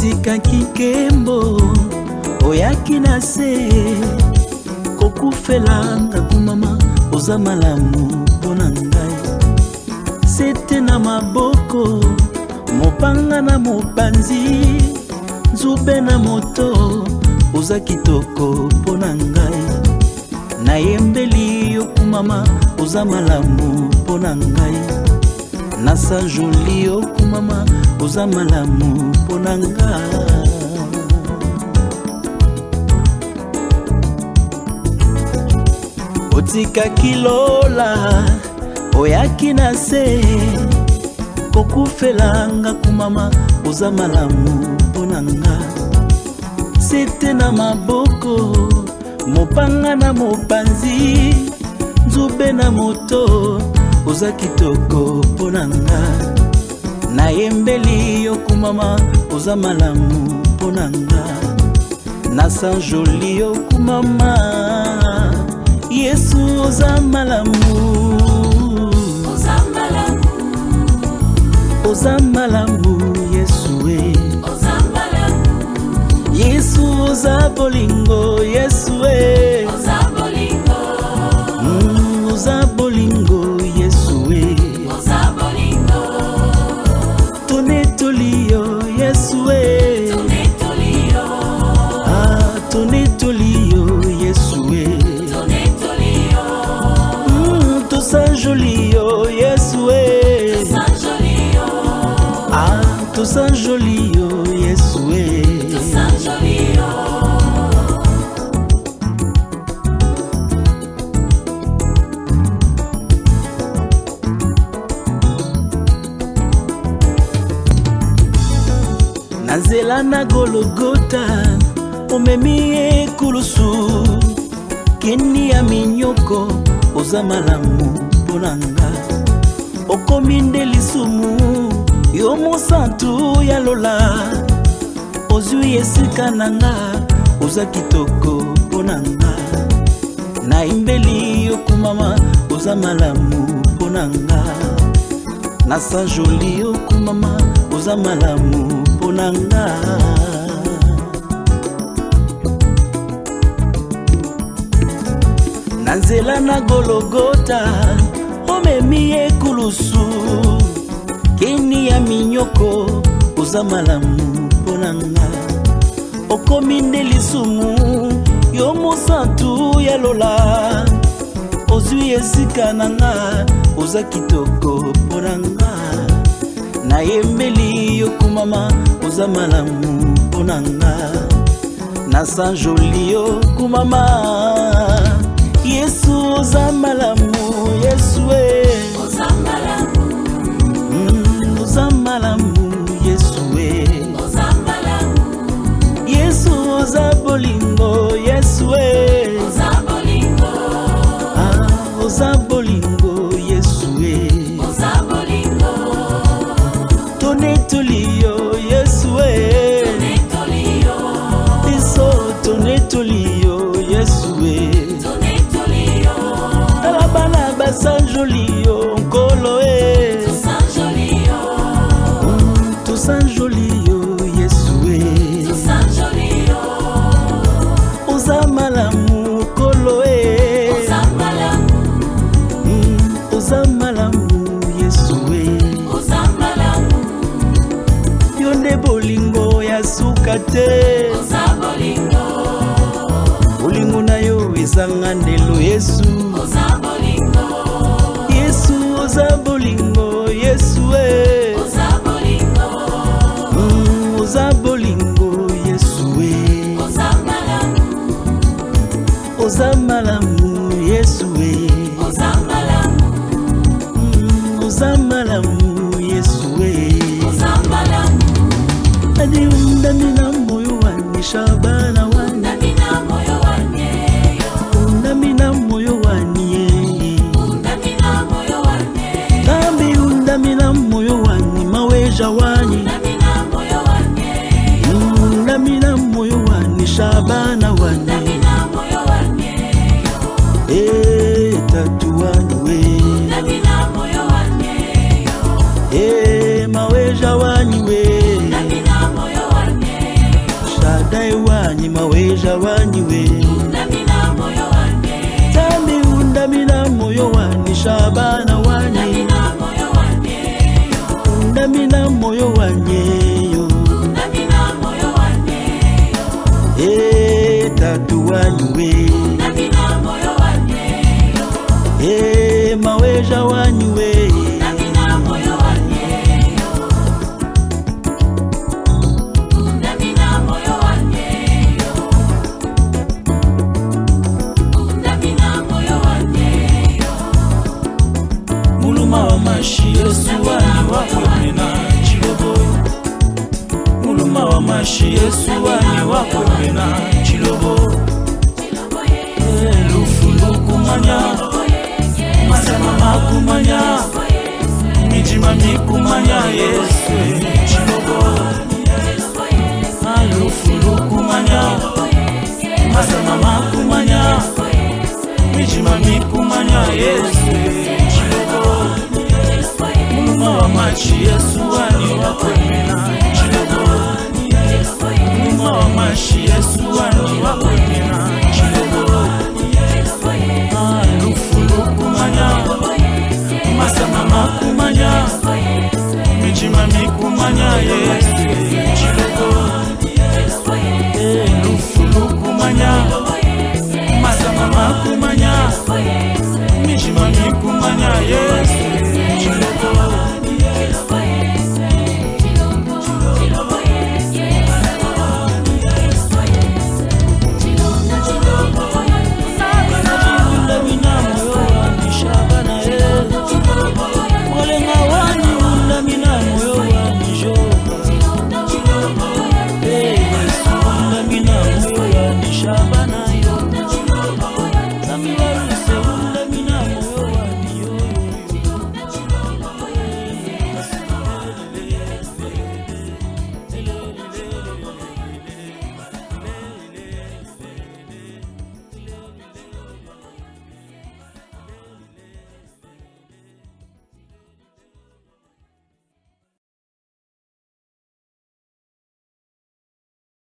Otika kikembo oyaki na se kokufelanga kumama oza malamu mpona ngai. Sete na maboko mopanga na mopanzi nzube na moto oza kitoko mpona ngai. Nayembeli yo kumama oza malamu mpona ngai. Nasanjoli yo kumama oza malamu mpona ngai. Otika kilola oyaki na se kokufelanga kumama oza malamu mpona ngai. Sete na maboko mopanga na mopanzi nzube na moto oza kitoko mpona ngai. Nayembeli yo kumama oza malamu mpona ngai. Nasanjoli yo kumama Yesu oza malamu. Oza malamu. Oza malamu Yesu e. Oza malamu. Yesu oza bolingo Yesu e. Oza bolingo. Oza bolingo Yesu e. Oza bolingo. Tonetolio Yesu e. Tonetolio. Ah, tonetolio Yesu e. Tonetolio. Tosanjolio Yesu e. Tosanjolio. Ah, tosanjolio Yesu e. Tosanjolio. Nanzela na Golgota omemi ekulusu kini ya minyoko oza malamu mpona ngai. Okomi nde lisumu yo mosantu ya lola ozwi esika na nga oza kitoko mpona ngai. Naimbeli yo kumama oza malamu mpona ngai. Nasanjoli yo kumama oza malamu mpona ngai. Nanzela na Golgota omemi ekulusu kini ya minyoko oza malamu mpona ngai. Okomi nde lisumu yo mosantu ya lola ozwi esika na nga oza kitoko mpona ngai. Nayembeli yo kumama oza malamu mpona ngai. Nasanjoli yo kumama Yesu oza malamu Yesu e. Oza malamu. Oza malamu Yesu e. Oza malamu. Yesu oza bolingo Yesu e. Oza bolingo. Ah, oza bolingo Yesu e. Oza bolingo. Tonetolio Yesu e. Tonetolio. Iso tonetolio Yesu e. Tonetolio. Alabana basanjolio nkolo e. Tosanjolio. Tosanjolio Yesu e. Tosanjolio. Oza malamu nkolo e. Oza malamu. Oza malamu Yesu e. Oza malamu. Yo nde bolingo ya suka te. Oza bolingo. Bolingo na yo ezanga ndelo Yesu. Oza bolingo. Yesu oza bolingo Yesu e. Oza bolingo. Oza bolingo Yesu e. Oza malamu. Oza malamu Yesu e. Oza malamu. Oza malamu Yesu e. Oza malamu. Adi undami na moyo wani Shabana wani. Undami na moyo wanyeyo. Undami na moyo wani ye. Undami na moyo wanyeyo. Nambi undami na moyo wani maweja wani. Undami na moyo wanyeyo. Undami na moyo wani Shabana wani. Undami na moyo wanyeyo. moyo wane Tami undamina moyo wane Shabana wane Undamina moyo wane Undamina moyo wane Undamina moyo wane Tatu wanywe Undamina moyo wane maweja wanywe Undamina moyo wane Undamina moyo wane Undamina moyo wane Muluma wa mashi Yesu wani wakwemena chilobo Muluma wa mashi Yesu wani wakwemena chilobo Lufundu kumanya Masama makumanya Mijima mikumanya Yesu chilobo Lufundu kumanya Masama makumanya Mijima mikumanya Yesu chilobo Muluma wa machi Yesu wani wakwemena chilobo Muluma wa machi Yesu wani wakwemena